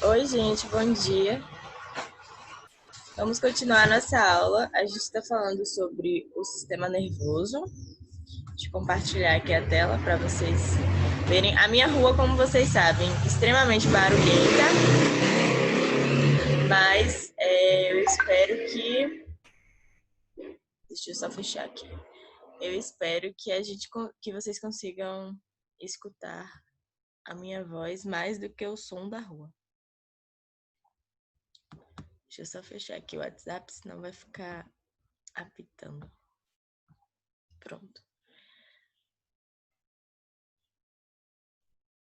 Oi, gente, bom dia. Vamos continuar nossa aula. A gente está falando sobre o sistema nervoso. Deixa eu compartilhar aqui a tela para vocês verem. A minha rua, como vocês sabem, extremamente barulhenta, mas eu espero que... Deixa eu só fechar aqui. Eu espero que que vocês consigam escutar a minha voz mais do que o som da rua. Deixa eu só fechar aqui o WhatsApp, senão vai ficar apitando. Pronto.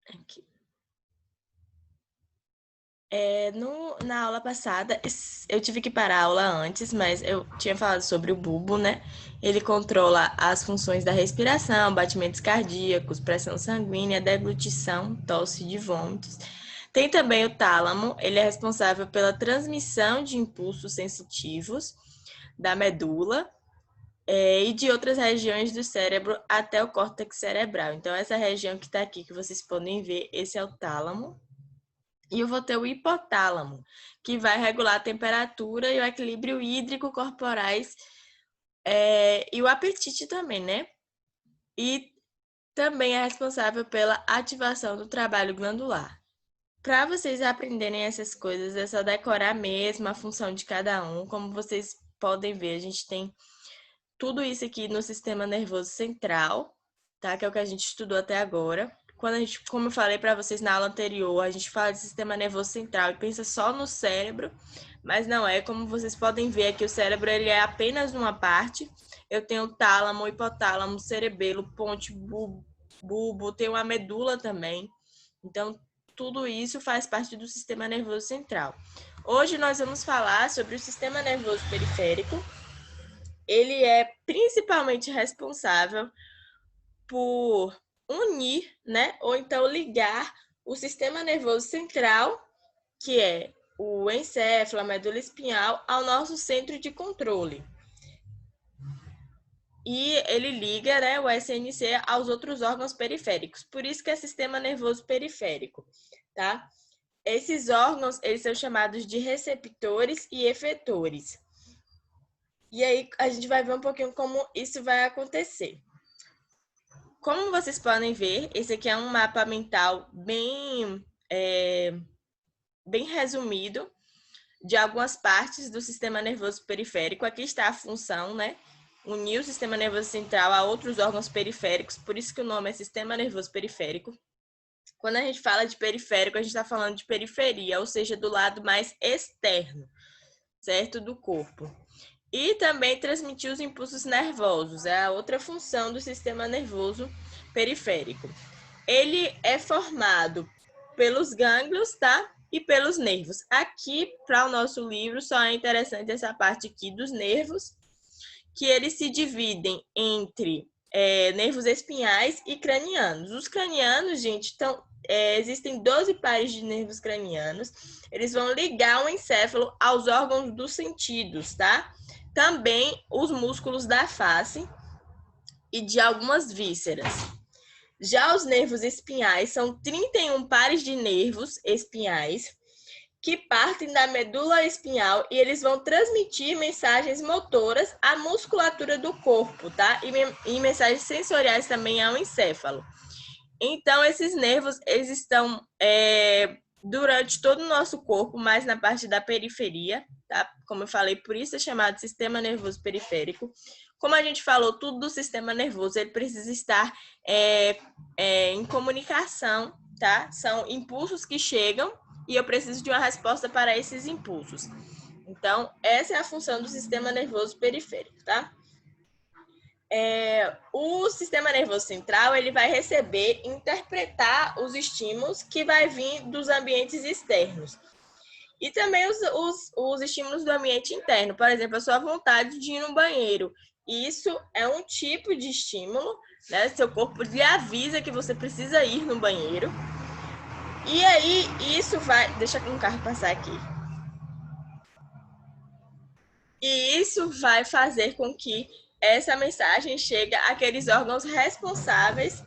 Aqui. Na aula passada, eu tive que parar a aula antes, mas eu tinha falado sobre o bulbo, né? Ele controla as funções da respiração, batimentos cardíacos, pressão sanguínea, deglutição, tosse de vômitos. Tem também o tálamo, ele é responsável pela transmissão de impulsos sensitivos da medula e de outras regiões do cérebro até o córtex cerebral. Então, essa região que está aqui, que vocês podem ver, esse é o tálamo. E eu vou ter o hipotálamo, que vai regular a temperatura e o equilíbrio hídrico corporais e o apetite também, né? E também é responsável pela ativação do trabalho glandular. Para vocês aprenderem essas coisas, é só decorar mesmo a função de cada um. Como vocês podem ver, a gente tem tudo isso aqui no sistema nervoso central, tá? Que é o que a gente estudou até agora. Quando a gente, como eu falei para vocês na aula anterior, a gente fala de sistema nervoso central e pensa só no cérebro, mas não é. Como vocês podem ver aqui, o cérebro ele é apenas uma parte. Eu tenho tálamo, hipotálamo, cerebelo, ponte, bulbo, tenho a medula também. Então, tudo isso faz parte do sistema nervoso central. Hoje nós vamos falar sobre o sistema nervoso periférico. Ele é principalmente responsável por unir, né, ou então ligar o sistema nervoso central, que é o encéfalo, a medula espinhal, ao nosso centro de controle. E ele liga, né, o SNC aos outros órgãos periféricos. Por isso que é sistema nervoso periférico, tá? Esses órgãos, eles são chamados de receptores e efetores. E aí a gente vai ver um pouquinho como isso vai acontecer. Como vocês podem ver, esse aqui é um mapa mental bem resumido de algumas partes do sistema nervoso periférico. Aqui está a função, né? Unir o sistema nervoso central a outros órgãos periféricos, por isso que o nome é sistema nervoso periférico. Quando a gente fala de periférico, a gente está falando de periferia, ou seja, do lado mais externo, certo? Do corpo. E também transmitir os impulsos nervosos, é a outra função do sistema nervoso periférico. Ele é formado pelos gânglios, tá? E pelos nervos. Aqui, para o nosso livro, só é interessante essa parte aqui dos nervos, que eles se dividem entre nervos espinhais e cranianos. Os cranianos, gente, existem 12 pares de nervos cranianos. Eles vão ligar o encéfalo aos órgãos dos sentidos, tá? Também os músculos da face e de algumas vísceras. Já os nervos espinhais são 31 pares de nervos espinhais que partem da medula espinhal e eles vão transmitir mensagens motoras à musculatura do corpo, tá? E mensagens sensoriais também ao encéfalo. Então, esses nervos, eles estão durante todo o nosso corpo, mais na parte da periferia, tá? Como eu falei, por isso é chamado sistema nervoso periférico. Como a gente falou, tudo do sistema nervoso, ele precisa estar em comunicação, tá? São impulsos que chegam e eu preciso de uma resposta para esses impulsos. Então, essa é a função do sistema nervoso periférico, tá? O sistema nervoso central ele vai receber, interpretar os estímulos que vai vir dos ambientes externos. E também os estímulos do ambiente interno. Por exemplo, a sua vontade de ir no banheiro. Isso é um tipo de estímulo, né? Seu corpo lhe avisa que você precisa ir no banheiro. E aí, isso vai... Deixa um carro passar aqui. E isso vai fazer com que essa mensagem chegue àqueles órgãos responsáveis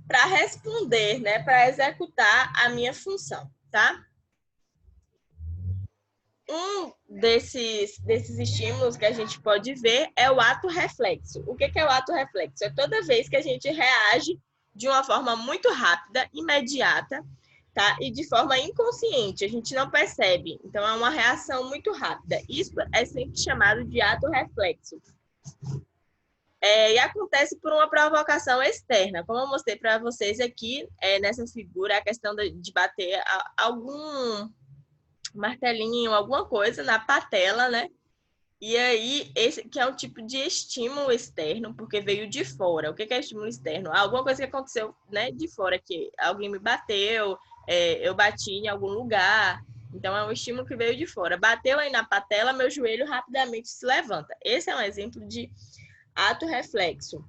para responder, né? Para executar a minha função, tá? Um desses estímulos que a gente pode ver é o ato reflexo. O que é o ato reflexo? É toda vez que a gente reage de uma forma muito rápida, imediata, tá? E de forma inconsciente, a gente não percebe. Então, é uma reação muito rápida. Isso é sempre chamado de ato reflexo. E acontece por uma provocação externa. Como eu mostrei para vocês aqui, nessa figura, a questão de bater algum martelinho, alguma coisa na patela, né? E aí, esse que é um tipo de estímulo externo, porque veio de fora. O que é estímulo externo? Alguma coisa que aconteceu, né, de fora, que alguém me bateu, eu bati em algum lugar. Então, é um estímulo que veio de fora. Bateu aí na patela, meu joelho rapidamente se levanta. Esse é um exemplo de ato reflexo.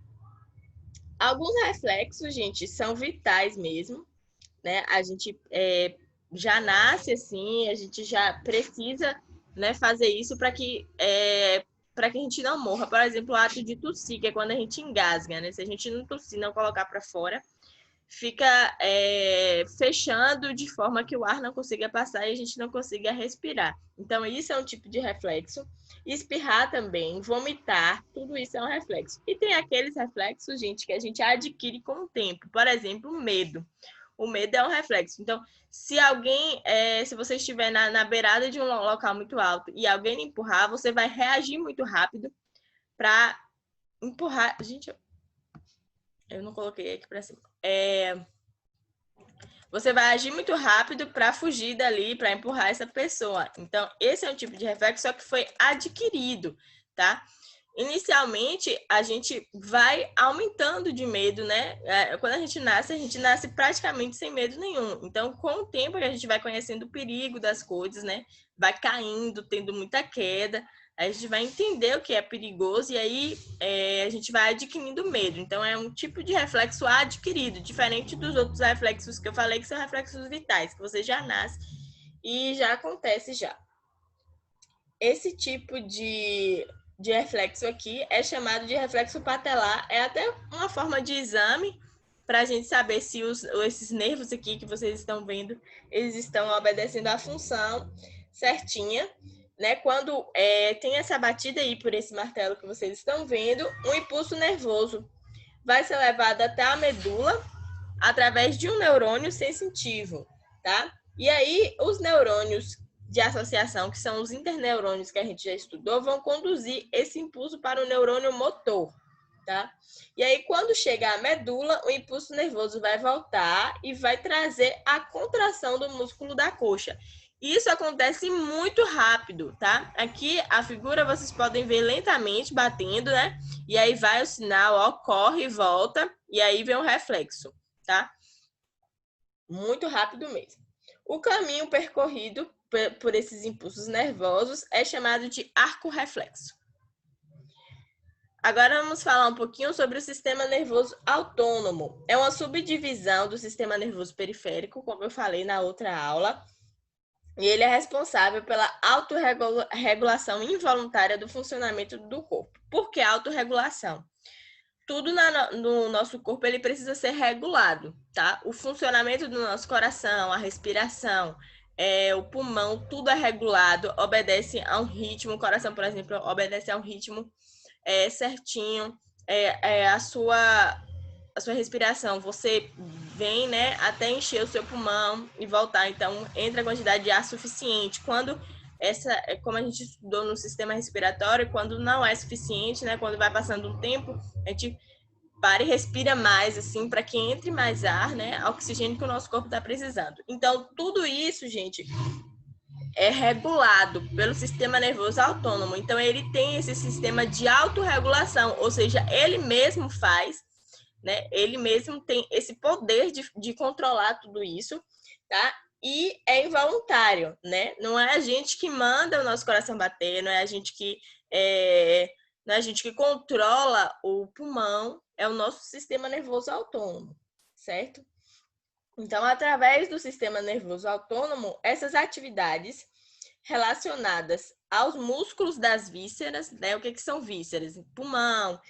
Alguns reflexos, gente, são vitais mesmo, né? A gente já nasce assim, a gente já precisa, né, fazer isso para que a gente não morra. Por exemplo, o ato de tossir, que é quando a gente engasga, né? Se a gente não tossir, não colocar para fora, fica fechando de forma que o ar não consiga passar e a gente não consiga respirar. Então, isso é um tipo de reflexo. Espirrar também, vomitar, tudo isso é um reflexo. E tem aqueles reflexos, gente, que a gente adquire com o tempo. Por exemplo, o medo. O medo é um reflexo. Então, se você estiver na beirada de um local muito alto e alguém empurrar, você vai reagir muito rápido para empurrar. Gente, eu não coloquei aqui para cima. Você vai agir muito rápido para fugir dali, para empurrar essa pessoa. Então, esse é um tipo de reflexo, só que foi adquirido, tá? Inicialmente, a gente vai aumentando de medo, né? Quando a gente nasce praticamente sem medo nenhum. Então, com o tempo, a gente vai conhecendo o perigo das coisas, né? Vai caindo, tendo muita queda. A gente vai entender o que é perigoso e aí a gente vai adquirindo medo. Então, é um tipo de reflexo adquirido, diferente dos outros reflexos que eu falei, que são reflexos vitais, que você já nasce e já acontece já. Esse tipo de reflexo aqui é chamado de reflexo patelar. É até uma forma de exame para a gente saber se esses nervos aqui que vocês estão vendo, eles estão obedecendo a função certinha. Né? Quando tem essa batida aí por esse martelo que vocês estão vendo, um impulso nervoso vai ser levado até a medula através de um neurônio sensitivo, tá? E aí, os neurônios de associação, que são os interneurônios que a gente já estudou, vão conduzir esse impulso para o neurônio motor, tá? E aí, quando chega à medula, o impulso nervoso vai voltar e vai trazer a contração do músculo da coxa. Isso acontece muito rápido, tá? Aqui a figura vocês podem ver lentamente batendo, né? E aí vai o sinal, ó, corre e volta, e aí vem o reflexo, tá? Muito rápido mesmo. O caminho percorrido por esses impulsos nervosos é chamado de arco reflexo. Agora vamos falar um pouquinho sobre o sistema nervoso autônomo. É uma subdivisão do sistema nervoso periférico, como eu falei na outra aula, e ele é responsável pela autorregulação involuntária do funcionamento do corpo. Por que autorregulação? Tudo no nosso corpo ele precisa ser regulado, tá? O funcionamento do nosso coração, a respiração, o pulmão, tudo é regulado, obedece a um ritmo. O coração, por exemplo, obedece a um ritmo certinho. A sua respiração, você vem, né, até encher o seu pulmão e voltar. Então, entra a quantidade de ar suficiente. Quando como a gente estudou no sistema respiratório, quando não é suficiente, né, quando vai passando um tempo, a gente para e respira mais, assim, para que entre mais ar, né, oxigênio que o nosso corpo está precisando. Então, tudo isso, gente, é regulado pelo sistema nervoso autônomo. Então, ele tem esse sistema de autorregulação, ou seja, ele mesmo faz, né? Ele mesmo tem esse poder de controlar tudo isso, tá? E é involuntário, né? Não é a gente que manda o nosso coração bater, não é a gente que não é a gente que controla o pulmão, é o nosso sistema nervoso autônomo, certo? Então, através do sistema nervoso autônomo, essas atividades relacionadas aos músculos das vísceras, né? O que são vísceras? Pulmão,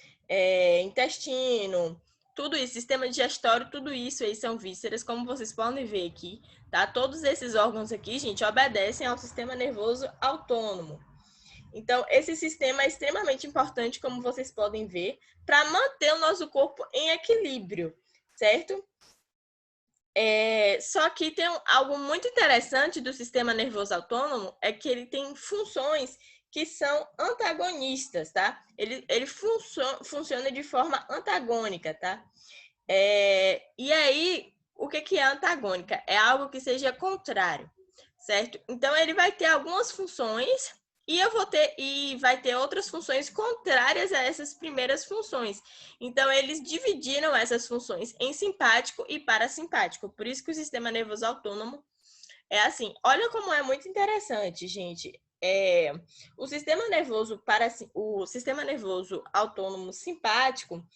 intestino, tudo isso, sistema digestório, tudo isso aí são vísceras, como vocês podem ver aqui, tá? Todos esses órgãos aqui, gente, obedecem ao sistema nervoso autônomo. Então, esse sistema é extremamente importante, como vocês podem ver, para manter o nosso corpo em equilíbrio, certo? Só que tem algo muito interessante do sistema nervoso autônomo, é que ele tem funções que são antagonistas, tá? Ele funciona de forma antagônica, tá? E aí, o que é antagônica? É algo que seja contrário, certo? Então, ele vai ter algumas funções e vai ter outras funções contrárias a essas primeiras funções. Então, eles dividiram essas funções em simpático e parasimpático. Por isso que o sistema nervoso autônomo é assim. Olha como é muito interessante, gente. O sistema nervoso autônomo simpático,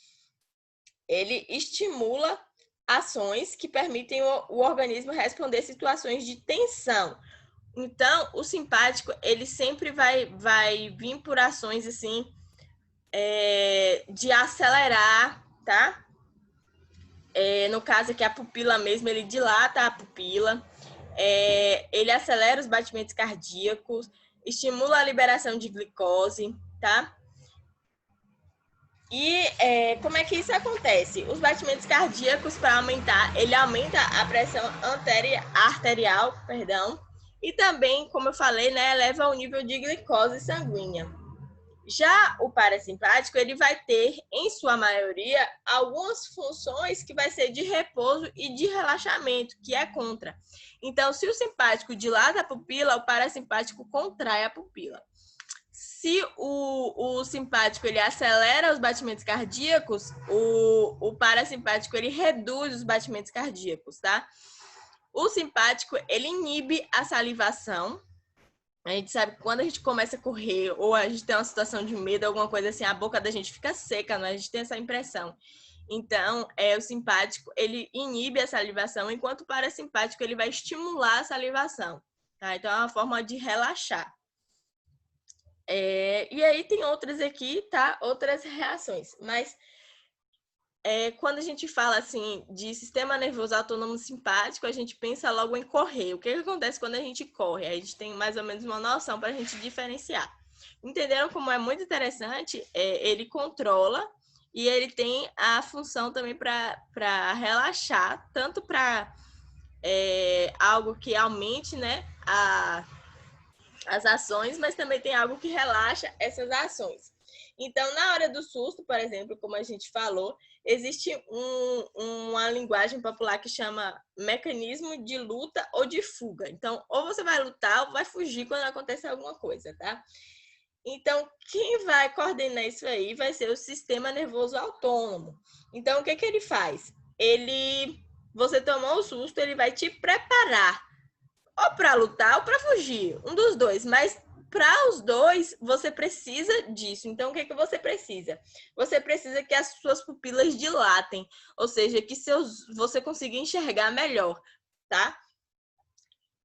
ele estimula ações que permitem o organismo responder situações de tensão. Então, o simpático, ele sempre vai vir por ações, assim, de acelerar, tá? No caso aqui, a pupila mesmo, ele dilata a pupila, ele acelera os batimentos cardíacos, estimula a liberação de glicose, tá? E como é que isso acontece? Os batimentos cardíacos, para aumentar, ele aumenta a pressão arterial, e também, como eu falei, né, eleva o nível de glicose sanguínea. Já o parasimpático, ele vai ter, em sua maioria, algumas funções que vai ser de repouso e de relaxamento, que é contra. Então, se o simpático dilata a pupila, o parasimpático contrai a pupila. Se o simpático ele acelera os batimentos cardíacos, o parasimpático ele reduz os batimentos cardíacos, tá? O simpático ele inibe a salivação. A gente sabe que quando a gente começa a correr ou a gente tem uma situação de medo, alguma coisa assim, a boca da gente fica seca, né? A gente tem essa impressão. Então, o simpático ele inibe a salivação, enquanto o parasimpático ele vai estimular a salivação, tá? Então, é uma forma de relaxar. E aí tem outras aqui, tá? Outras reações. Mas quando a gente fala assim de sistema nervoso autônomo simpático, a gente pensa logo em correr. O que acontece quando a gente corre? Aí a gente tem mais ou menos uma noção para a gente diferenciar. Entenderam como é muito interessante? Ele controla e ele tem a função também para relaxar, tanto para algo que aumente, né, as ações, mas também tem algo que relaxa essas ações. Então, na hora do susto, por exemplo, como a gente falou, existe uma linguagem popular que chama mecanismo de luta ou de fuga. Então, ou você vai lutar ou vai fugir quando acontece alguma coisa, tá? Então, quem vai coordenar isso aí vai ser o sistema nervoso autônomo. Então, o que ele faz? Você tomou o susto, ele vai te preparar ou para lutar ou para fugir, um dos dois, mas para os dois você precisa disso. Então, o que você precisa? Você precisa que as suas pupilas dilatem, ou seja, que você consiga enxergar melhor, tá?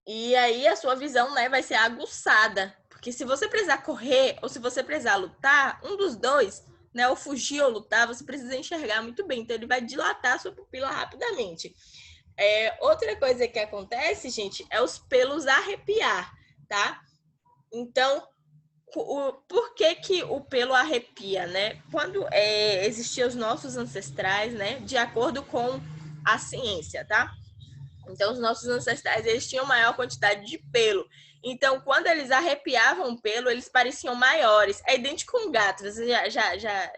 E aí a sua visão, né, vai ser aguçada, porque se você precisar correr ou se você precisar lutar, um dos dois, né, ou fugir ou lutar, você precisa enxergar muito bem. Então, ele vai dilatar a sua pupila rapidamente. Outra coisa que acontece, gente, é os pelos arrepiar, tá? Então, por que o pelo arrepia, né? Quando existiam os nossos ancestrais, né? De acordo com a ciência, tá? Então, os nossos ancestrais, eles tinham maior quantidade de pelo. Então, quando eles arrepiavam o pelo, eles pareciam maiores. É idêntico com o gato. Vocês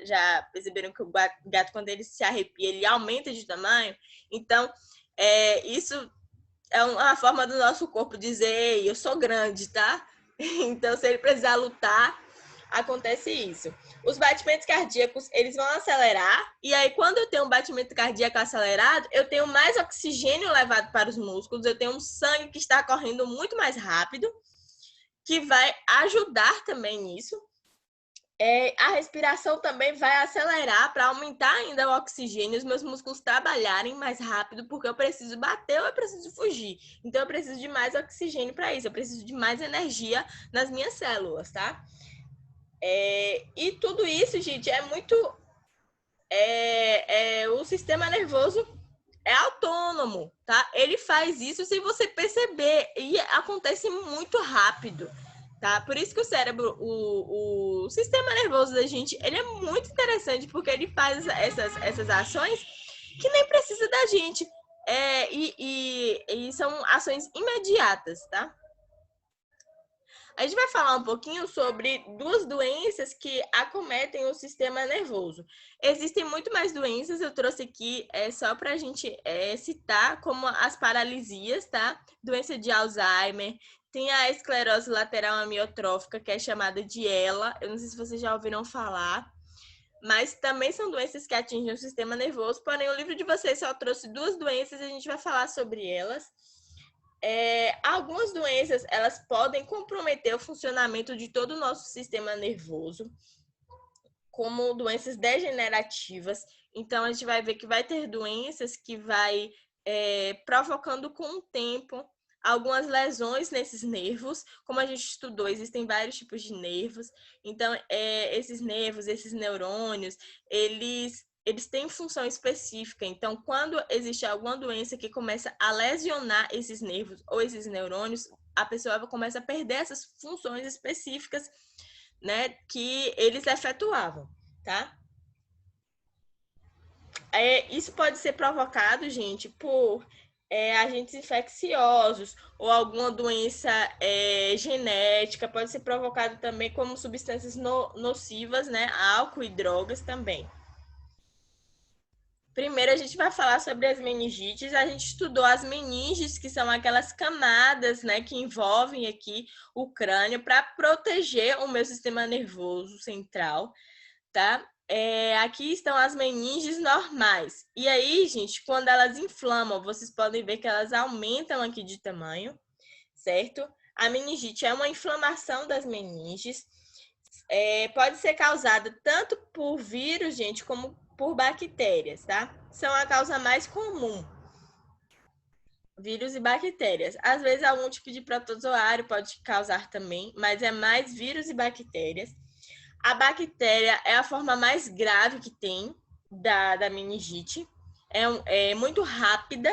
já perceberam que o gato, quando ele se arrepia, ele aumenta de tamanho? Então, isso é uma forma do nosso corpo dizer, ei, eu sou grande, tá? Então, se ele precisar lutar, acontece isso. Os batimentos cardíacos, eles vão acelerar, e aí quando eu tenho um batimento cardíaco acelerado, eu tenho mais oxigênio levado para os músculos, eu tenho um sangue que está correndo muito mais rápido, que vai ajudar também nisso. A respiração também vai acelerar para aumentar ainda o oxigênio, os meus músculos trabalharem mais rápido, porque eu preciso bater ou eu preciso fugir. Então, eu preciso de mais oxigênio para isso, eu preciso de mais energia nas minhas células, tá? E tudo isso, gente, é muito o sistema nervoso é autônomo, tá? Ele faz isso sem você perceber e acontece muito rápido, tá? Por isso que o cérebro, o sistema nervoso da gente, ele é muito interessante porque ele faz essas ações que nem precisa da gente. E são ações imediatas, tá? A gente vai falar um pouquinho sobre duas doenças que acometem o sistema nervoso. Existem muito mais doenças, eu trouxe aqui só para a gente citar, como as paralisias, tá? Doença de Alzheimer, tem a esclerose lateral amiotrófica, que é chamada de ELA, eu não sei se vocês já ouviram falar, mas também são doenças que atingem o sistema nervoso, porém o livro de vocês só trouxe duas doenças e a gente vai falar sobre elas. Algumas doenças, elas podem comprometer o funcionamento de todo o nosso sistema nervoso, como doenças degenerativas. Então, a gente vai ver que vai ter doenças que vai provocando com o tempo algumas lesões nesses nervos. Como a gente estudou, existem vários tipos de nervos. Então, esses nervos, esses neurônios, eles têm função específica. Então, quando existe alguma doença que começa a lesionar esses nervos ou esses neurônios, a pessoa começa a perder essas funções específicas, né, que eles efetuavam, tá? Isso pode ser provocado, gente, por agentes infecciosos ou alguma doença genética, pode ser provocado também como substâncias nocivas, né, álcool e drogas também. Primeiro, a gente vai falar sobre as meningites. A gente estudou as meninges, que são aquelas camadas, né, que envolvem aqui o crânio para proteger o meu sistema nervoso central, tá? Aqui estão as meninges normais. E aí, gente, quando elas inflamam, vocês podem ver que elas aumentam aqui de tamanho, certo? A meningite é uma inflamação das meninges. Pode ser causada tanto por vírus, gente, como por bactérias, tá? São a causa mais comum. Vírus e bactérias. Às vezes, algum tipo de protozoário pode causar também, mas é mais vírus e bactérias. A bactéria é a forma mais grave que tem da meningite. É muito rápida.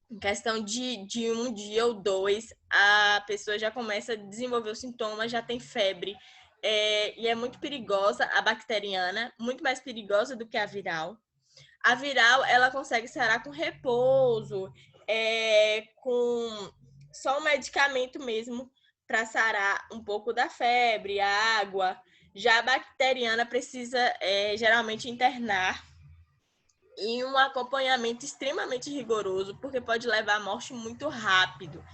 Em questão de um dia ou dois, a pessoa já começa a desenvolver os sintomas, já tem febre. E é muito perigosa a bacteriana, muito mais perigosa do que a viral. A viral, ela consegue sarar com repouso, com só um medicamento mesmo para sarar um pouco da febre, a água. Já a bacteriana precisa geralmente internar em um acompanhamento extremamente rigoroso, porque pode levar à morte muito rápido.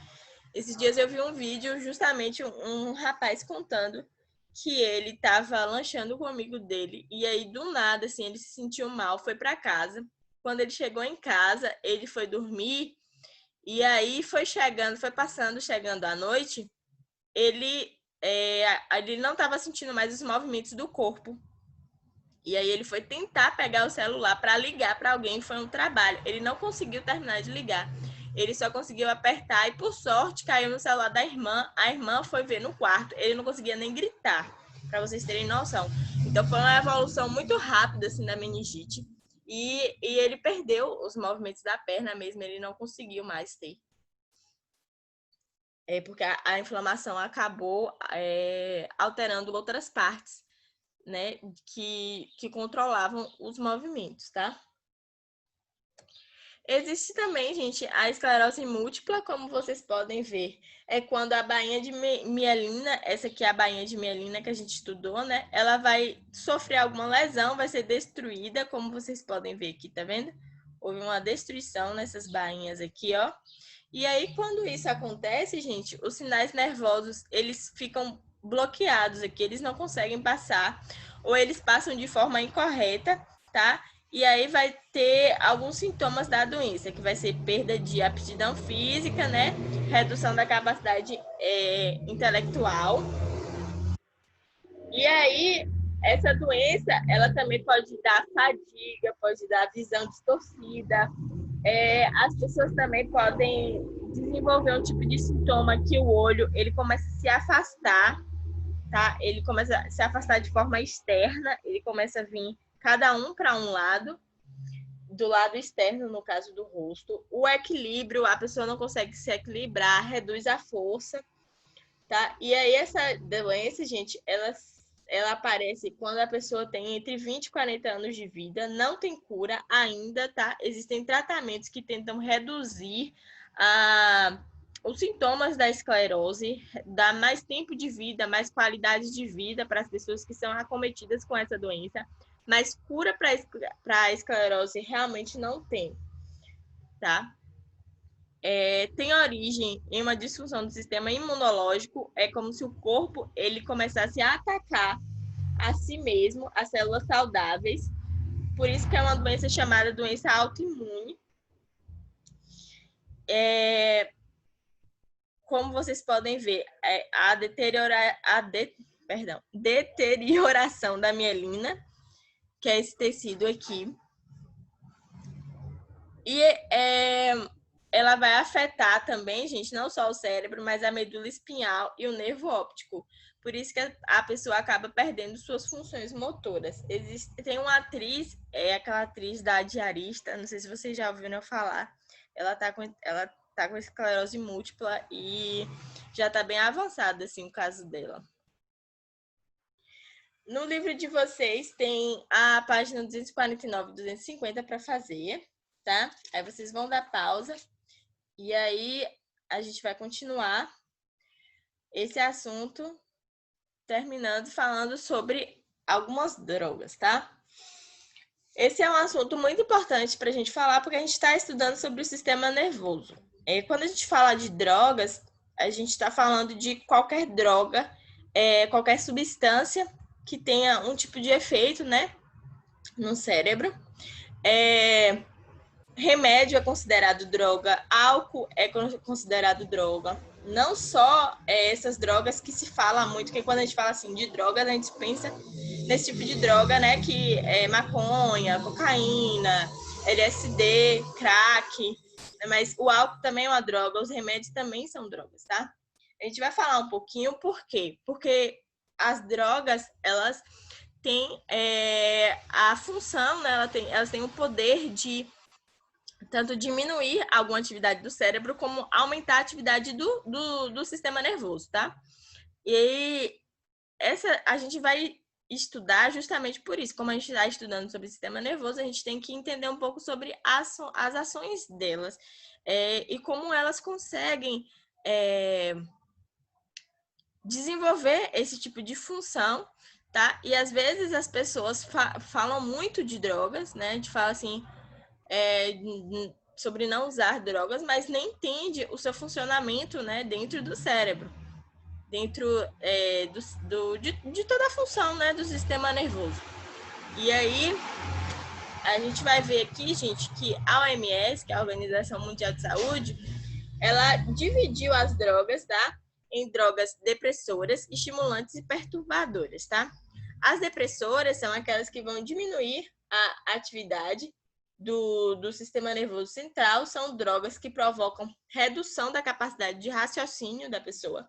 Esses dias eu vi um vídeo, justamente um rapaz contando que ele estava lanchando com um amigo dele, e aí do nada, assim, ele se sentiu mal, foi para casa. Quando ele chegou em casa, ele foi dormir, e aí foi chegando à noite, ele não estava sentindo mais os movimentos do corpo. E aí ele foi tentar pegar o celular para ligar para alguém, foi um trabalho. Ele não conseguiu terminar de ligar. Ele só conseguiu apertar e, por sorte, caiu no celular da irmã. A irmã foi ver no quarto. Ele não conseguia nem gritar, para vocês terem noção. Então, foi uma evolução muito rápida, assim, da meningite. E ele perdeu os movimentos da perna mesmo, ele não conseguiu mais ter. Porque a inflamação acabou alterando outras partes, né, que controlavam os movimentos, tá? Existe também, gente, a esclerose múltipla, como vocês podem ver, é quando a bainha de mielina, essa aqui é a bainha de mielina que a gente estudou, né? Ela vai sofrer alguma lesão, vai ser destruída, como vocês podem ver aqui, tá vendo? Houve uma destruição nessas bainhas aqui, ó. E aí, quando isso acontece, gente, os sinais nervosos, eles ficam bloqueados aqui, eles não conseguem passar, ou eles passam de forma incorreta, tá? E aí vai ter alguns sintomas da doença, que vai ser perda de aptidão física, né? Redução da capacidade intelectual. E aí, essa doença, ela também pode dar fadiga, pode dar visão distorcida. As pessoas também podem desenvolver um tipo de sintoma que o olho, ele começa a se afastar, tá? Ele começa a se afastar de forma externa, ele começa a vir cada um para um lado, do lado externo, no caso do rosto. O equilíbrio, a pessoa não consegue se equilibrar, reduz a força, tá? E aí essa doença, gente, ela aparece quando a pessoa tem entre 20 e 40 anos de vida, não tem cura ainda, tá? Existem tratamentos que tentam reduzir os sintomas da esclerose, dar mais tempo de vida, mais qualidade de vida para as pessoas que são acometidas com essa doença, mas cura para a esclerose realmente não tem, tá? Tem origem em uma disfunção do sistema imunológico, é como se o corpo ele começasse a atacar a si mesmo, as células saudáveis, por isso que é uma doença chamada doença autoimune. Como vocês podem ver, a deterioração da mielina, que é esse tecido aqui, e ela vai afetar também, gente, não só o cérebro, mas a medula espinhal e o nervo óptico. Por isso que a pessoa acaba perdendo suas funções motoras. Tem uma atriz, aquela atriz da Diarista, não sei se vocês já ouviram falar, ela tá com esclerose múltipla e já tá bem avançado, assim, o caso dela. No livro de vocês tem a página 249 e 250 para fazer, tá? Aí vocês vão dar pausa e aí a gente vai continuar esse assunto, terminando falando sobre algumas drogas, tá? Esse é um assunto muito importante para a gente falar, porque a gente está estudando sobre o sistema nervoso. Quando a gente fala de drogas, a gente está falando de qualquer droga, qualquer substância que tenha um tipo de efeito, né, no cérebro. Remédio é considerado droga, álcool é considerado droga. Não só essas drogas que se fala muito, que quando a gente fala assim de drogas, a gente pensa nesse tipo de droga, né, que é maconha, cocaína, LSD, crack, mas o álcool também é uma droga, os remédios também são drogas, tá? A gente vai falar um pouquinho por quê? Porque as drogas, elas têm a função, né, elas têm o poder de tanto diminuir alguma atividade do cérebro, como aumentar a atividade do sistema nervoso, tá? E a gente vai estudar justamente por isso. Como a gente está estudando sobre o sistema nervoso, a gente tem que entender um pouco sobre as ações delas e como elas conseguem desenvolver esse tipo de função, tá? E às vezes as pessoas falam muito de drogas, né? A gente fala assim, sobre não usar drogas, mas nem entende o seu funcionamento, né, dentro do cérebro, dentro de toda a função, né, do sistema nervoso. E aí a gente vai ver aqui, gente, que a OMS, que é a Organização Mundial de Saúde, ela dividiu as drogas, tá, em drogas depressoras, estimulantes e perturbadoras, tá? As depressoras são aquelas que vão diminuir a atividade do sistema nervoso central, são drogas que provocam redução da capacidade de raciocínio da pessoa,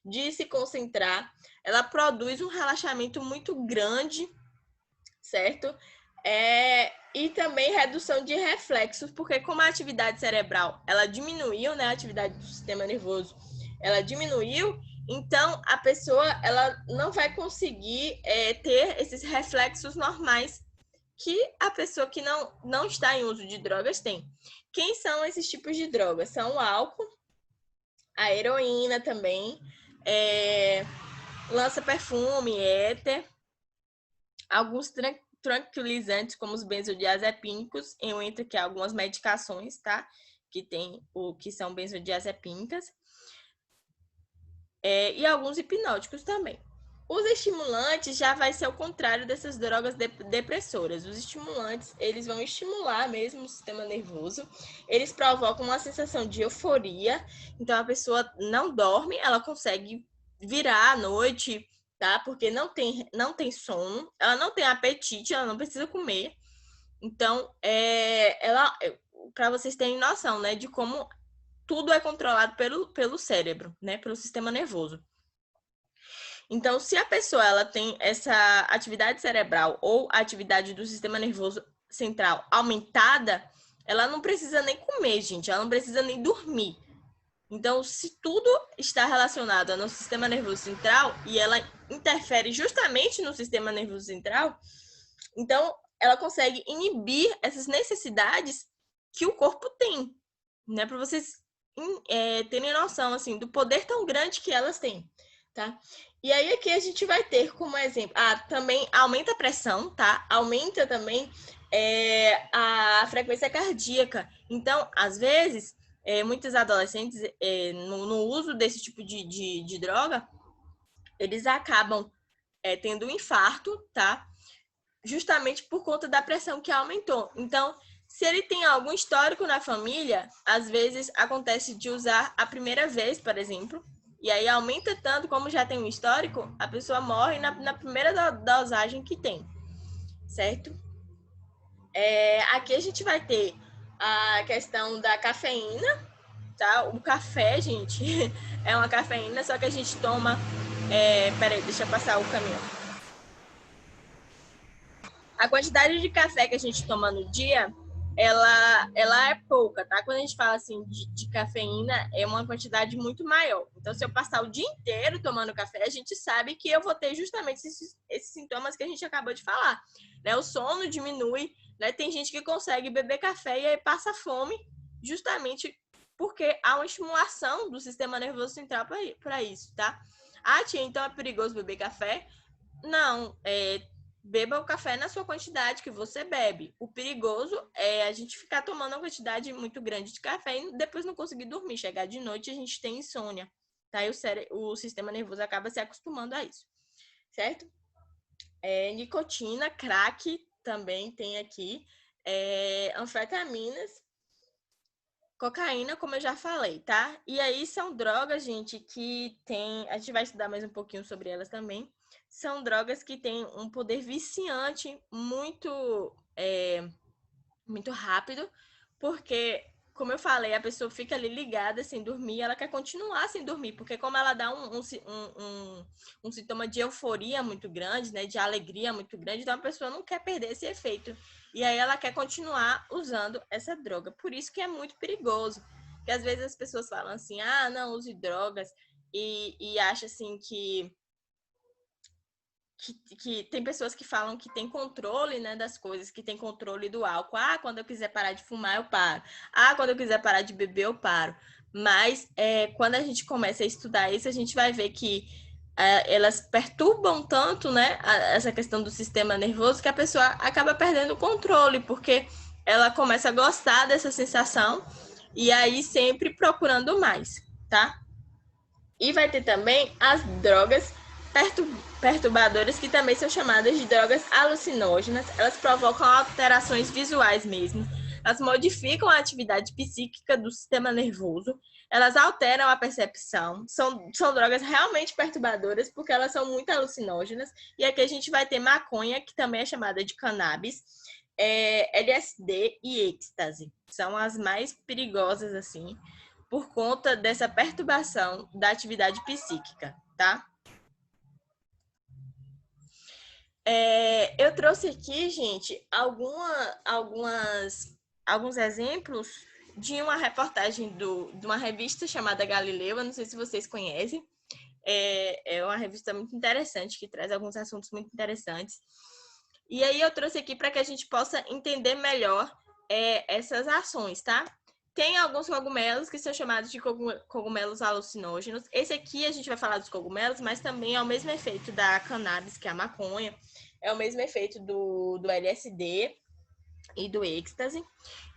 de se concentrar. Ela produz um relaxamento muito grande, certo? E também redução de reflexos, porque como a atividade cerebral, ela diminuiu, né? A atividade do sistema nervoso, ela diminuiu, então a pessoa, ela não vai conseguir ter esses reflexos normais que a pessoa que não está em uso de drogas tem. Quem são esses tipos de drogas? São o álcool, a heroína também, lança-perfume, éter, alguns tranquilizantes, como os benzodiazepínicos, eu entro aqui algumas medicações, tá? Que são benzodiazepínicas, e alguns hipnóticos também. Os estimulantes já vai ser o contrário dessas drogas depressoras. Os estimulantes, eles vão estimular mesmo o sistema nervoso. Eles provocam uma sensação de euforia. Então, a pessoa não dorme, ela consegue virar à noite, tá? Porque não tem sono, ela não tem apetite, ela não precisa comer. Então, para vocês terem noção, né, de como tudo é controlado pelo cérebro, né, pelo sistema nervoso. Então, se a pessoa ela tem essa atividade cerebral ou atividade do sistema nervoso central aumentada, ela não precisa nem comer, gente, ela não precisa nem dormir. Então, se tudo está relacionado ao nosso sistema nervoso central e ela interfere justamente no sistema nervoso central, então ela consegue inibir essas necessidades que o corpo tem, né? Para vocês terem noção assim do poder tão grande que elas têm, tá? E aí aqui a gente vai ter como exemplo, também aumenta a pressão, tá? Aumenta também a frequência cardíaca. Então, às vezes, muitos adolescentes, no uso desse tipo de droga, eles acabam tendo um infarto, tá? Justamente por conta da pressão que aumentou. Então, se ele tem algum histórico na família, às vezes acontece de usar a primeira vez, por exemplo, e aí aumenta tanto, como já tem um histórico, a pessoa morre na primeira dosagem que tem, certo? Aqui a gente vai ter a questão da cafeína, tá? O café, gente, é uma cafeína, só que a gente toma... peraí, deixa eu passar o caminhão. A quantidade de café que a gente toma no dia, ela é pouca, tá? Quando a gente fala assim de cafeína, é uma quantidade muito maior. Então, se eu passar o dia inteiro tomando café, a gente sabe que eu vou ter justamente esses sintomas que a gente acabou de falar, né? O sono diminui, né? Tem gente que consegue beber café e aí passa fome, justamente porque há uma estimulação do sistema nervoso central para isso, tá? Tia, então é perigoso beber café? Não, beba o café na sua quantidade que você bebe. O perigoso é a gente ficar tomando uma quantidade muito grande de café e depois não conseguir dormir. Chegar de noite a gente tem insônia, tá? E o sistema nervoso acaba se acostumando a isso, certo? Nicotina, crack também tem aqui. Anfetaminas, cocaína, como eu já falei, tá? E aí são drogas, gente, que tem... A gente vai estudar mais um pouquinho sobre elas também. São drogas que têm um poder viciante muito rápido, porque, como eu falei, a pessoa fica ali ligada sem dormir, ela quer continuar sem dormir, porque como ela dá um sintoma de euforia muito grande, né, de alegria muito grande, então a pessoa não quer perder esse efeito. E aí ela quer continuar usando essa droga. Por isso que é muito perigoso. Porque às vezes as pessoas falam assim, não use drogas, e acha assim que tem pessoas que falam que tem controle, né, das coisas, que tem controle do álcool. Quando eu quiser parar de fumar, eu paro. Quando eu quiser parar de beber, eu paro. Mas quando a gente começa a estudar isso, a gente vai ver que elas perturbam tanto, né, essa questão do sistema nervoso, que a pessoa acaba perdendo o controle, porque ela começa a gostar dessa sensação e aí sempre procurando mais, tá? E vai ter também as drogas perturbadoras, que também são chamadas de drogas alucinógenas. Elas provocam alterações visuais mesmo. Elas modificam a atividade psíquica do sistema nervoso. Elas alteram a percepção. São drogas realmente perturbadoras, porque elas são muito alucinógenas. E aqui a gente vai ter maconha, que também é chamada de cannabis, LSD e êxtase. São as mais perigosas, assim, por conta dessa perturbação da atividade psíquica, tá? Eu trouxe aqui, gente, alguns exemplos de uma reportagem de uma revista chamada Galileu. Eu não sei se vocês conhecem. É uma revista muito interessante, que traz alguns assuntos muito interessantes. E aí eu trouxe aqui para que a gente possa entender melhor essas ações, tá? Tem alguns cogumelos que são chamados de cogumelos alucinógenos. Esse aqui a gente vai falar dos cogumelos, mas também é o mesmo efeito da cannabis, que é a maconha. É o mesmo efeito do LSD e do êxtase.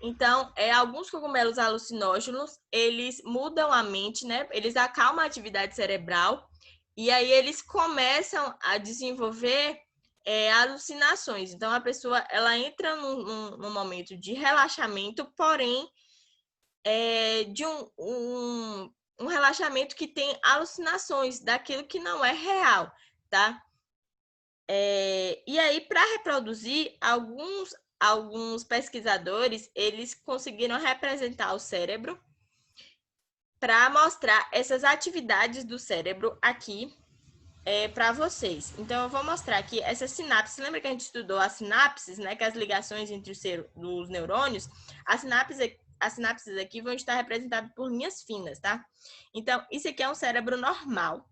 Então, alguns cogumelos alucinógenos, eles mudam a mente, né? Eles acalmam a atividade cerebral e aí eles começam a desenvolver alucinações. Então, a pessoa ela entra num momento de relaxamento, porém de um relaxamento que tem alucinações daquilo que não é real, tá? E aí, para reproduzir, alguns pesquisadores, eles conseguiram representar o cérebro para mostrar essas atividades do cérebro aqui para vocês. Então, eu vou mostrar aqui essas sinapses. Lembra que a gente estudou as sinapses, né? Que é as ligações entre os neurônios. As sinapses aqui vão estar representadas por linhas finas, tá? Então, isso aqui é um cérebro normal,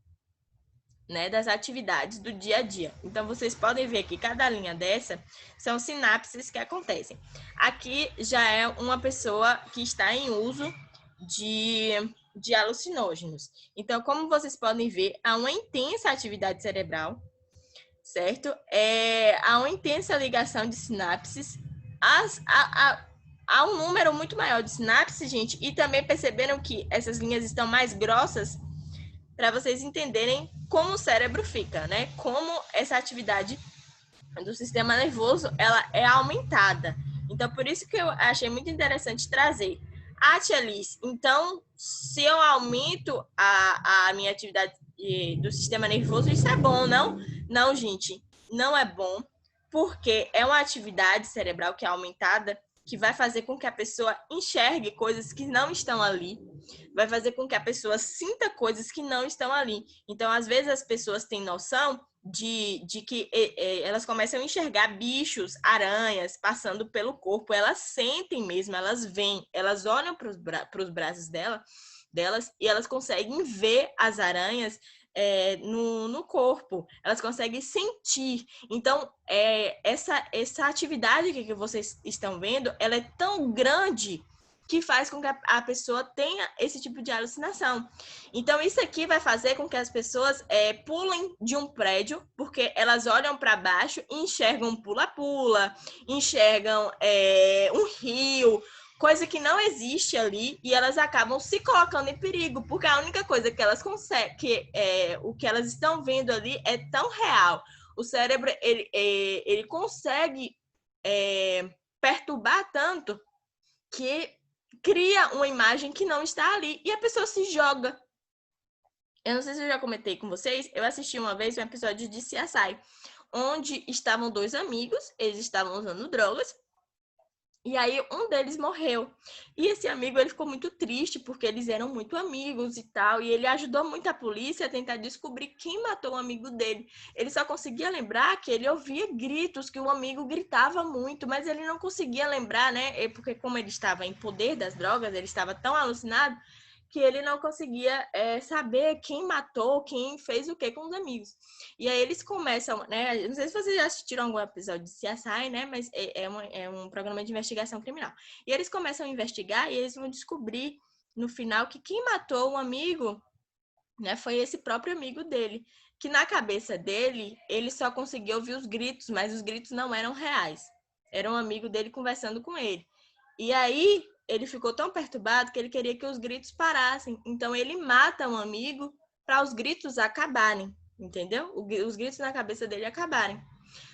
né? Das atividades do dia a dia. Então, vocês podem ver que cada linha dessa são sinapses que acontecem. Aqui já é uma pessoa que está em uso de alucinógenos. Então, como vocês podem ver, há uma intensa atividade cerebral, certo? Há uma intensa ligação de sinapses. Há um número muito maior de sinapses, gente, e também perceberam que essas linhas estão mais grossas para vocês entenderem como o cérebro fica, né? Como essa atividade do sistema nervoso ela é aumentada. Então, por isso que eu achei muito interessante trazer. Tia Alice, então, se eu aumento a minha atividade do sistema nervoso, isso é bom, não? Não, gente, não é bom, porque é uma atividade cerebral que é aumentada, que vai fazer com que a pessoa enxergue coisas que não estão ali, vai fazer com que a pessoa sinta coisas que não estão ali. Então, às vezes, as pessoas têm noção de que elas começam a enxergar bichos, aranhas passando pelo corpo, elas sentem mesmo, elas veem, elas olham para os braços delas e elas conseguem ver as aranhas no corpo, elas conseguem sentir. Então, essa atividade que vocês estão vendo, ela é tão grande que faz com que a pessoa tenha esse tipo de alucinação. Então, isso aqui vai fazer com que as pessoas pulem de um prédio, porque elas olham para baixo e enxergam um pula-pula, enxergam um rio, coisa que não existe ali, e elas acabam se colocando em perigo, porque a única coisa que elas conseguem, o que elas estão vendo ali é tão real. O cérebro, ele consegue perturbar tanto que cria uma imagem que não está ali e a pessoa se joga. Eu não sei se eu já comentei com vocês, eu assisti uma vez um episódio de CSI, onde estavam dois amigos, eles estavam usando drogas, e aí um deles morreu. E esse amigo, ele ficou muito triste, porque eles eram muito amigos e tal, e ele ajudou muito a polícia a tentar descobrir quem matou o amigo dele. Ele só conseguia lembrar que ele ouvia gritos, que o amigo gritava muito, mas ele não conseguia lembrar, né? Porque como ele estava em poder das drogas, ele estava tão alucinado, que ele não conseguia saber quem matou, quem fez o que com os amigos. E aí eles começam, né? Não sei se vocês já assistiram algum episódio de CSI, né? Mas é um programa de investigação criminal. E eles começam a investigar e eles vão descobrir no final que quem matou um amigo, né, foi esse próprio amigo dele. Que na cabeça dele, ele só conseguia ouvir os gritos, mas os gritos não eram reais. Era um amigo dele conversando com ele. E aí ele ficou tão perturbado que ele queria que os gritos parassem. Então ele mata um amigo para os gritos acabarem, entendeu? Os gritos na cabeça dele acabarem.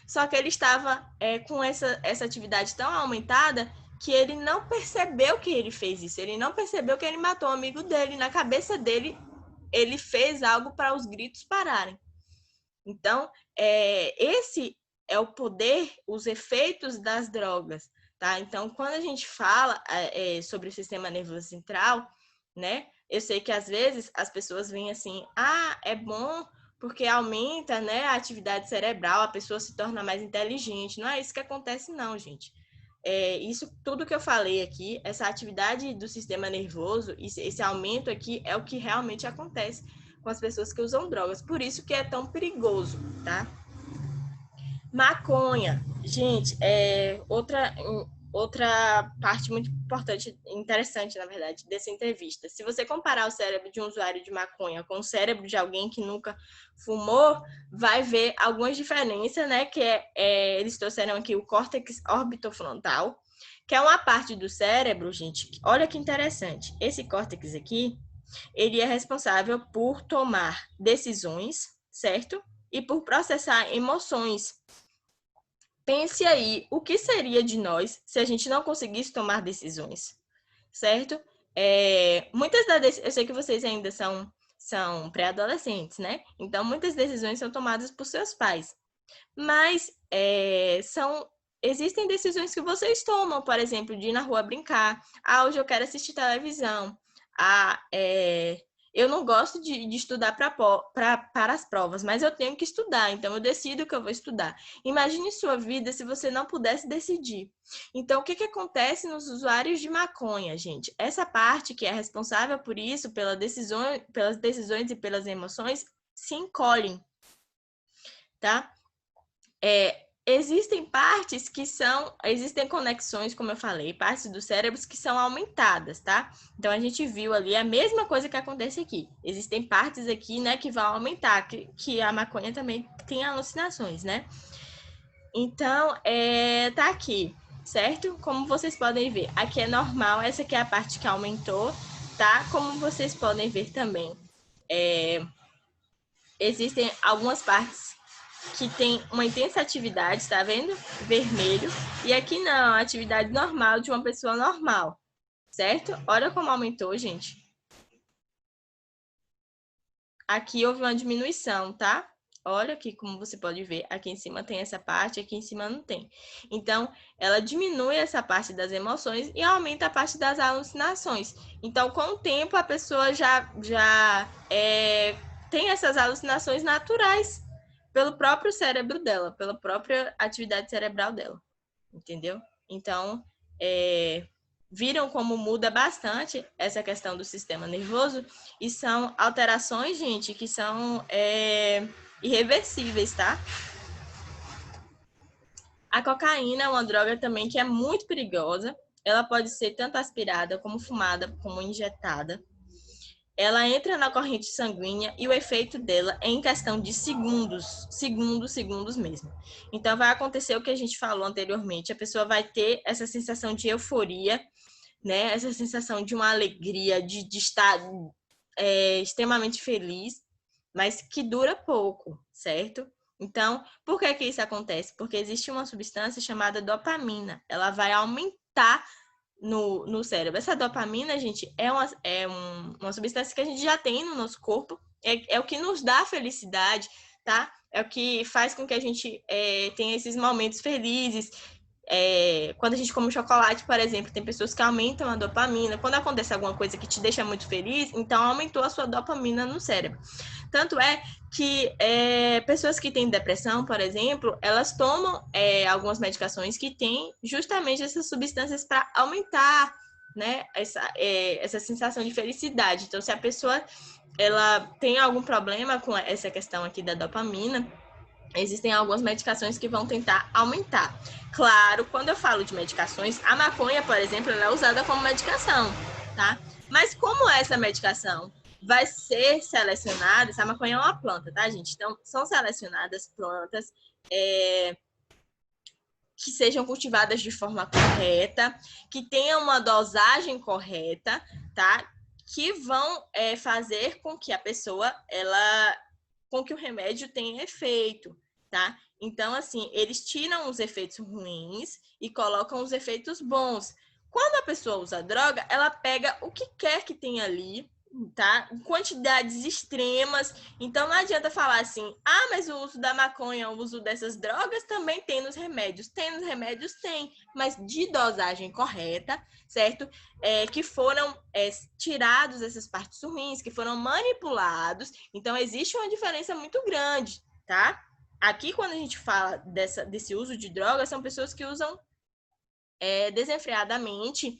Só que ele estava com essa atividade tão aumentada que ele não percebeu que ele fez isso. Ele não percebeu que ele matou um amigo dele. Na cabeça dele, ele fez algo para os gritos pararem. Então, esse é o poder, os efeitos das drogas. Tá? Então, quando a gente fala sobre o sistema nervoso central, né? Eu sei que às vezes as pessoas veem assim, é bom porque aumenta, né, a atividade cerebral, a pessoa se torna mais inteligente. Não é isso que acontece, não, gente. Isso tudo que eu falei aqui, essa atividade do sistema nervoso, esse aumento aqui é o que realmente acontece com as pessoas que usam drogas. Por isso que é tão perigoso, tá? Maconha, gente, outra parte muito importante, interessante, na verdade, dessa entrevista. Se você comparar o cérebro de um usuário de maconha com o cérebro de alguém que nunca fumou, vai ver algumas diferenças, né? Que eles trouxeram aqui o córtex orbitofrontal, que é uma parte do cérebro, gente. Olha que interessante. Esse córtex aqui, ele é responsável por tomar decisões, certo? E por processar emoções. Pense aí, o que seria de nós se a gente não conseguisse tomar decisões, certo? Eu sei que vocês ainda são pré-adolescentes, né? Então, muitas decisões são tomadas por seus pais. Mas existem decisões que vocês tomam, por exemplo, de ir na rua brincar. Hoje eu quero assistir televisão. eu não gosto de estudar para as provas, mas eu tenho que estudar, então eu decido o que eu vou estudar. Imagine sua vida se você não pudesse decidir. Então, o que acontece nos usuários de maconha, gente? Essa parte que é responsável por isso, pelas decisões e pelas emoções, se encolhem, tá? Existem partes que existem conexões, como eu falei, partes dos cérebros que são aumentadas, tá? Então, a gente viu ali a mesma coisa que acontece aqui. Existem partes aqui, né, que vão aumentar, que a maconha também tem alucinações, né? Então, tá aqui, certo? Como vocês podem ver, aqui é normal, essa aqui é a parte que aumentou, tá? Como vocês podem ver também, existem algumas partes que tem uma intensa atividade, tá vendo? Vermelho. E aqui não, atividade normal de uma pessoa normal, certo? Olha como aumentou, gente. Aqui houve uma diminuição, tá? Olha aqui como você pode ver. Aqui em cima tem essa parte, aqui em cima não tem. Então, ela diminui essa parte das emoções e aumenta a parte das alucinações. Então, com o tempo, a pessoa já tem essas alucinações naturais pelo próprio cérebro dela, pela própria atividade cerebral dela. Entendeu? Então, viram como muda bastante essa questão do sistema nervoso e são alterações, gente, que são irreversíveis, tá? A cocaína é uma droga também que é muito perigosa. Ela pode ser tanto aspirada, como fumada, como injetada. Ela entra na corrente sanguínea e o efeito dela é em questão de segundos mesmo. Então, vai acontecer o que a gente falou anteriormente. A pessoa vai ter essa sensação de euforia, né? Essa sensação de uma alegria, de estar extremamente feliz, mas que dura pouco, certo? Então, por que isso acontece? Porque existe uma substância chamada dopamina. Ela vai aumentar no cérebro. Essa dopamina, gente, é uma substância que a gente já tem no nosso corpo, é o que nos dá felicidade, tá? É o que faz com que a gente tenha esses momentos felizes. Quando a gente come chocolate, por exemplo, tem pessoas que aumentam a dopamina. Quando acontece alguma coisa que te deixa muito feliz, então aumentou a sua dopamina no cérebro. Tanto é que pessoas que têm depressão, por exemplo, elas tomam algumas medicações que têm justamente essas substâncias para aumentar, né, essa sensação de felicidade. Então, se a pessoa ela tem algum problema com essa questão aqui da dopamina, existem algumas medicações que vão tentar aumentar. Claro, quando eu falo de medicações, a maconha, por exemplo, ela é usada como medicação, tá? Mas como essa medicação vai ser selecionada, essa maconha é uma planta, tá, gente? Então, são selecionadas plantas que sejam cultivadas de forma correta, que tenham uma dosagem correta, tá? Que vão fazer com que a pessoa, com que o remédio tenha efeito, tá? Então, assim, eles tiram os efeitos ruins e colocam os efeitos bons. Quando a pessoa usa droga, ela pega o que quer que tenha ali, tá? Em quantidades extremas. Então, não adianta falar assim, mas o uso da maconha, o uso dessas drogas também tem nos remédios. Tem nos remédios? Tem, mas de dosagem correta, certo? Que foram tirados essas partes ruins, que foram manipulados. Então, existe uma diferença muito grande, tá? Aqui, quando a gente fala desse uso de drogas, são pessoas que usam desenfreadamente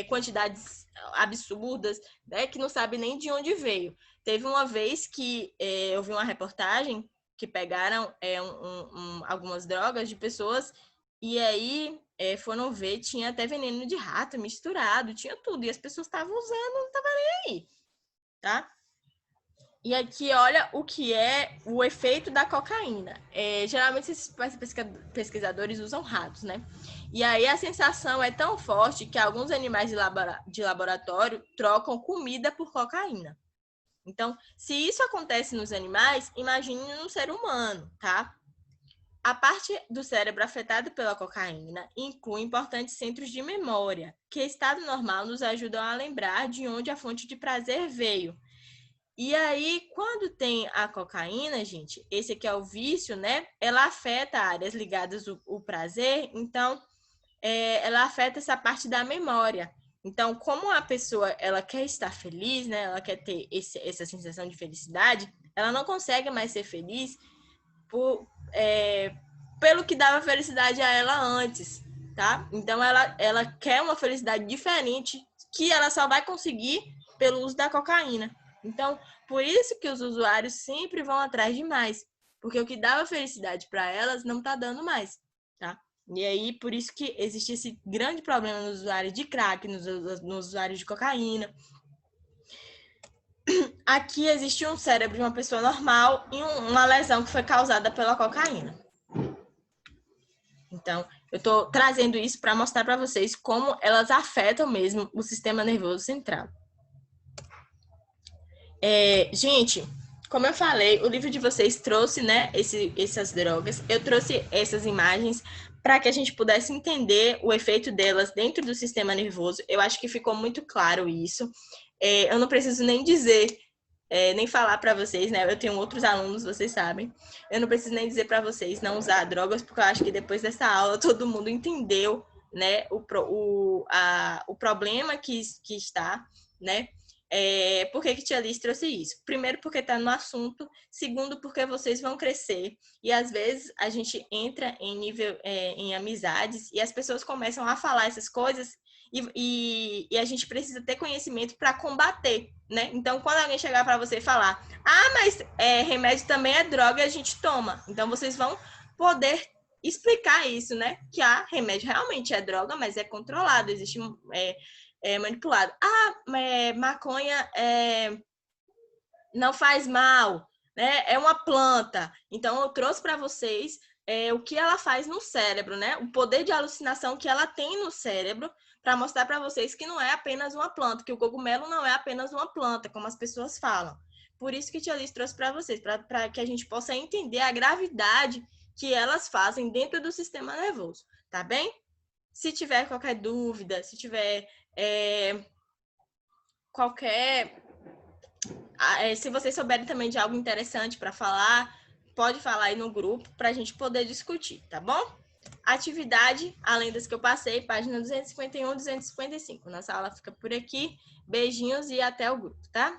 quantidades absurdas, né, que não sabe nem de onde veio. Teve uma vez que eu vi uma reportagem que pegaram algumas drogas de pessoas e aí foram ver, tinha até veneno de rato misturado, tinha tudo, e as pessoas estavam usando, não estavam nem aí, tá? E aqui, olha o que é o efeito da cocaína. Geralmente, esses pesquisadores usam ratos, né? E aí, a sensação é tão forte que alguns animais de laboratório trocam comida por cocaína. Então, se isso acontece nos animais, imagine no ser humano, tá? A parte do cérebro afetada pela cocaína inclui importantes centros de memória, que em estado normal nos ajudam a lembrar de onde a fonte de prazer veio. E aí, quando tem a cocaína, gente, esse aqui é o vício, né? Ela afeta áreas ligadas ao prazer, então ela afeta essa parte da memória. Então, como a pessoa ela quer estar feliz, né? Ela quer ter essa sensação de felicidade, ela não consegue mais ser feliz pelo que dava felicidade a ela antes, tá? Então, ela quer uma felicidade diferente que ela só vai conseguir pelo uso da cocaína. Então, por isso que os usuários sempre vão atrás de mais, porque o que dava felicidade para elas não está dando mais, tá? E aí, por isso que existe esse grande problema nos usuários de crack, nos usuários de cocaína. Aqui existe um cérebro de uma pessoa normal e uma lesão que foi causada pela cocaína. Então, eu estou trazendo isso para mostrar para vocês como elas afetam mesmo o sistema nervoso central. Gente, como eu falei, o livro de vocês trouxe, né, essas drogas. Eu trouxe essas imagens para que a gente pudesse entender o efeito delas dentro do sistema nervoso. Eu acho que ficou muito claro isso. Eu não preciso nem dizer, nem falar para vocês, né? Eu tenho outros alunos, vocês sabem. Eu não preciso nem dizer para vocês não usar drogas, porque eu acho que depois dessa aula todo mundo entendeu, né, o problema que está, né? Por que Tia Liz trouxe isso? Primeiro, porque está no assunto. Segundo, porque vocês vão crescer. E às vezes a gente entra em amizades e as pessoas começam a falar essas coisas e a gente precisa ter conhecimento para combater, né? Então, quando alguém chegar para você e falar, mas remédio também é droga e a gente toma. Então, vocês vão poder explicar isso, né? Que remédio realmente é droga, mas é controlado. Existe manipulado. Maconha não faz mal, né? É uma planta. Então, eu trouxe para vocês o que ela faz no cérebro, né? O poder de alucinação que ela tem no cérebro, para mostrar para vocês que não é apenas uma planta, que o cogumelo não é apenas uma planta, como as pessoas falam. Por isso que Tia Liz trouxe para vocês, para que a gente possa entender a gravidade que elas fazem dentro do sistema nervoso, tá bem? Se tiver qualquer dúvida, se tiver se vocês souberem também de algo interessante para falar, pode falar aí no grupo para a gente poder discutir, tá bom? Atividade, além das que eu passei, página 251 e 255. Nossa aula fica por aqui. Beijinhos e até o grupo, tá?